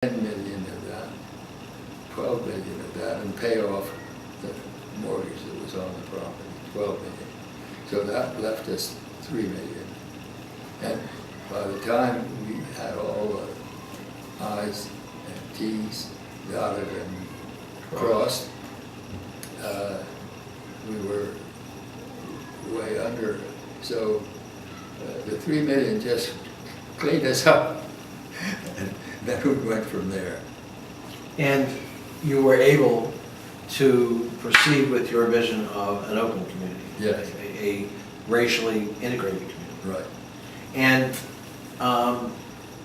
10 million of that, 12 million of that, and pay off the mortgage that was on the property, 12 million. So that left us 3 million. And by the time we had all the I's and T's dotted and crossed, we were way under. So the 3 million just cleaned us up, and then we went from there. And you were able to proceed with your vision of an open community. Yes. A racially integrated community. Right. And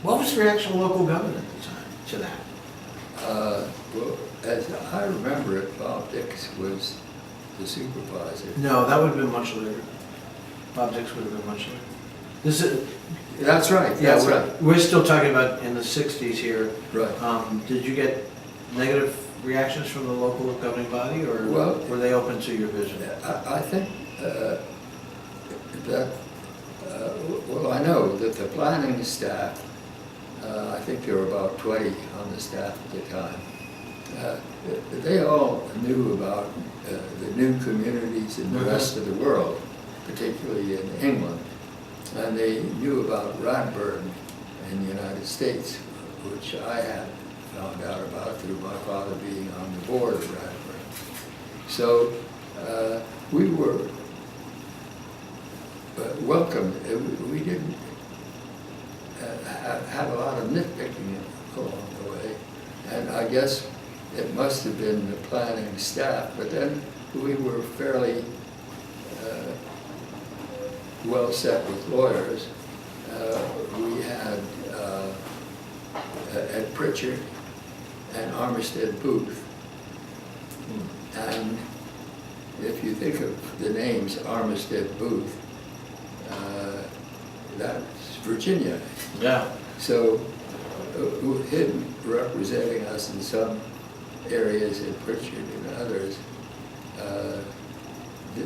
what was the reaction of local government at the time to that? Well, as I remember it, Bob Dix was the supervisor. No, that would have been much later. Bob Dix would have been much later. This is, That's right, yeah, that's right. we're still talking about in the 60s here. Right. Did you get negative reactions from the local governing body, or Well, were they open to your vision? I think that, well, I know that the planning staff, I think there were about 20 on the staff at the time, they all knew about the new communities in the rest of the world, particularly in England, and they knew about Radburn in the United States, which I had found out about through my father being on the board of Radburn. So we were welcomed. We didn't have a lot of nitpicking along the way, and I guess it must have been the planning staff, but then we were fairly well set with lawyers. We had Ed Pritchard and Armistead Booth. And if you think of the names Armistead Booth, that's Virginia. Yeah. So him representing us in some areas and Pritchard and others, the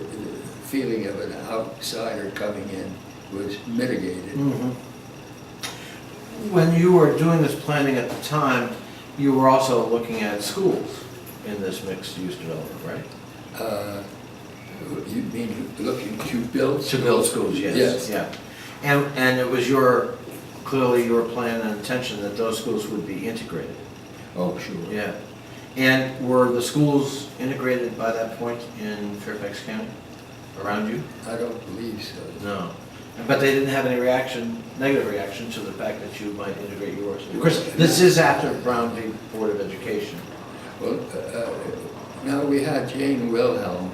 feeling of an outsider coming in was mitigated. Mm-hmm. When you were doing this planning at the time, you were also looking at schools in this mixed-use development, right? You mean looking to build schools? To build schools, yes. Yes. Yeah. And it was clearly your plan and intention that those schools would be integrated. Oh, sure. Yeah. And were the schools integrated by that point in Fairfax County, around you? I don't believe so. No. But they didn't have any negative reaction to the fact that you might integrate yours. Of course, this is after Brown v. Board of Education. Well, now we had Jane Wilhelm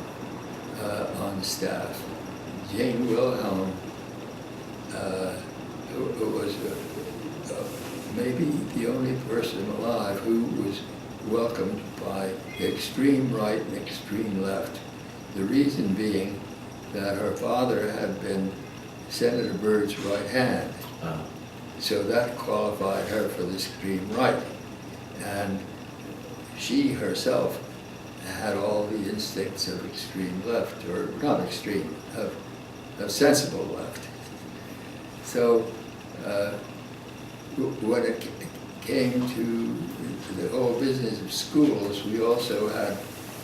on staff. Jane Wilhelm was maybe the only person alive who was welcomed by the extreme right and extreme left. The reason being that her father had been Senator Byrd's right hand. So that qualified her for the extreme right. And she herself had all the instincts of extreme left, or not extreme, of sensible left. So when it came to the whole business of schools, we also had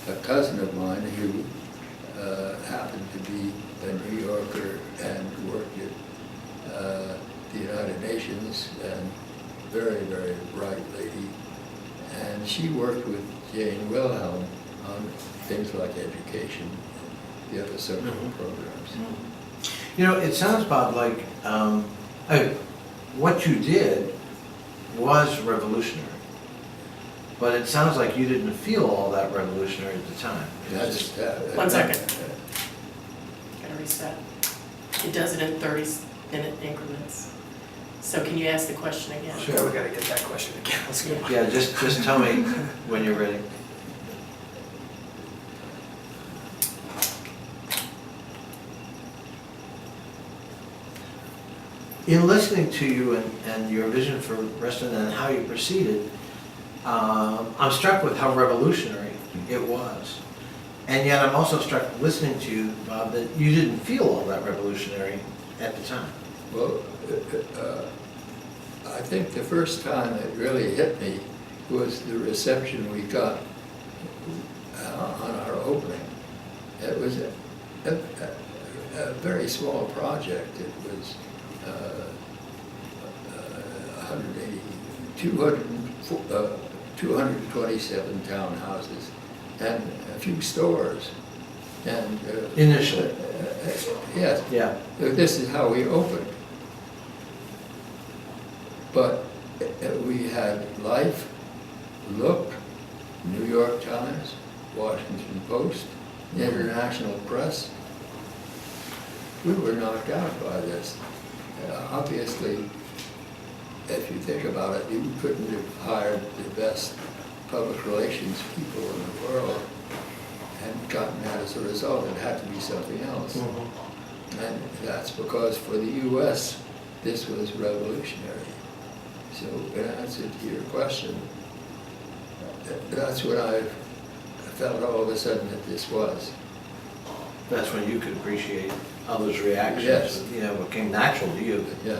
a cousin of mine who happened to be a New Yorker and worked at the United Nations, and very, very bright lady. And she worked with Jane Wilhelm on things like education, the other social programs. You know, it sounds, Bob, like what you did was revolutionary, but it sounds like you didn't feel all that revolutionary at the time. That's, 1 second. Gotta reset. It does it in 30-minute increments. So can you ask the question again? Sure. Yeah, we gotta get that question again. Let's go. Yeah, just tell me when you're ready. In listening to you and your vision for Reston and how you proceeded, I'm struck with how revolutionary it was. And yet I'm also struck listening to you, Bob, that you didn't feel all that revolutionary at the time. well, I think the first time it really hit me was the reception we got on our opening. It was a very small project. It was 227 townhouses and a few stores. And Initially. yes, Yeah. this is how we opened. But we had Life, Look, New York Times, Washington Post, International Press. We were knocked out by this. Obviously, if you think about it, you couldn't have hired the best public relations people in the world and gotten that as a result. It had to be something else. And that's because for the U.S., this was revolutionary. So in answer to your question, that's what I felt all of a sudden that this was. That's when you could appreciate others' reactions. Yes. You know, what came natural to you. Yeah.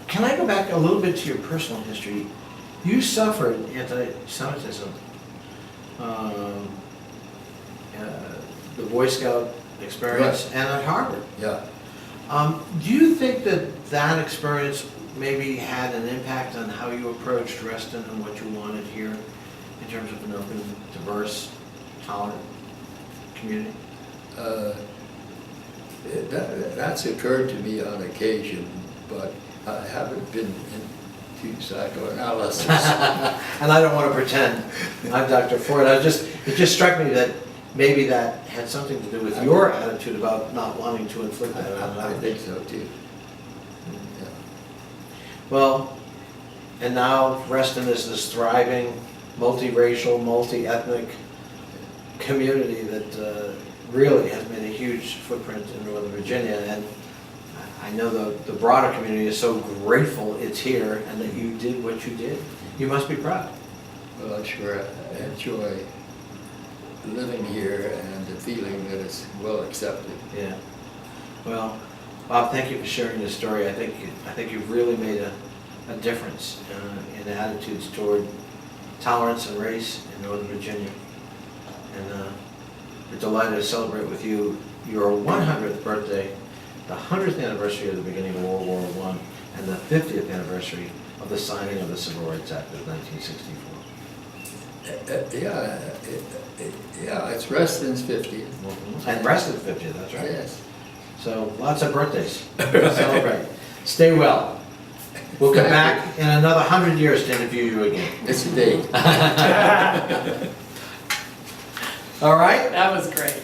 Can I go back a little bit to your personal history? You suffered anti-Semitism, the Boy Scout experience, Right. and at Harvard. Yeah. Do you think that that experience maybe had an impact on how you approached Reston and what you wanted here in terms of an open, diverse, tolerant community? That's occurred to me on occasion, but I haven't been into psychoanalysis. And I don't want to pretend I'm Dr. Freud. It just struck me that maybe that had something to do with your attitude about not wanting to inflict that on I others. think so too. Yeah. Well, and now Reston is this thriving, multiracial, multi-ethnic community that really has made a huge footprint in Northern Virginia. And I know the broader community is so grateful it's here and that you did what you did. You must be proud. Well, I'm sure I enjoy living here and the feeling that it's well accepted. Yeah. Well, Bob, thank you for sharing your story. I think you've really made a difference in attitudes toward tolerance and race in Northern Virginia. And we're delighted to celebrate with you your 100th birthday, the 100th anniversary of the beginning of World War I, and the 50th anniversary of the signing of the Civil Rights Act of 1964. Yeah, it's Reston's 50th. And Reston's 50th, that's right. Yes. So lots of birthdays to celebrate. Stay well. We'll come back in another 100 years to interview you again. It's a date. All right? That was great.